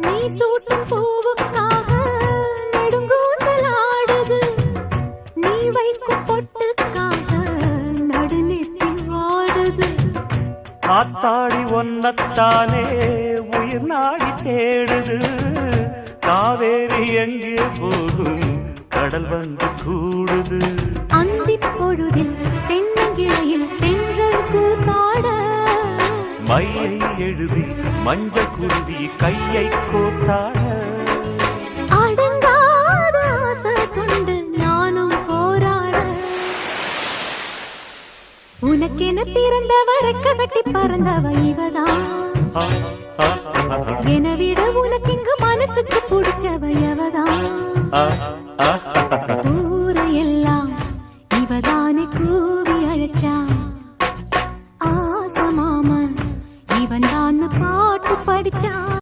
நீ சூட்டும் பூவுக்காக நெடுங்கூந்தல் ஆடுது. நீ வைக்கும் பொட்டுக்காக நடுநெத்தி வாடுது. ஆத்தாடி ஒன்னத்தானே உயிர் நாடி தேடுது. காவேரி எங்கே போகும் கடல் வந்து கூடுது. அந்தி பொழுதில் தென்னங்கிளையில் தென்றல் கூத்தாட மையை எழுதி மஞ்ச குருவி கையை கோத்தாட. அடங்காத ஆசை கொண்டு நானும் போராட. உனக்கென பிறந்தவரை கட்டி பறந்தவ இவதான். என விட உனக்கு இங்கு மனசுக்கு பிடிச்சவ எவதான்.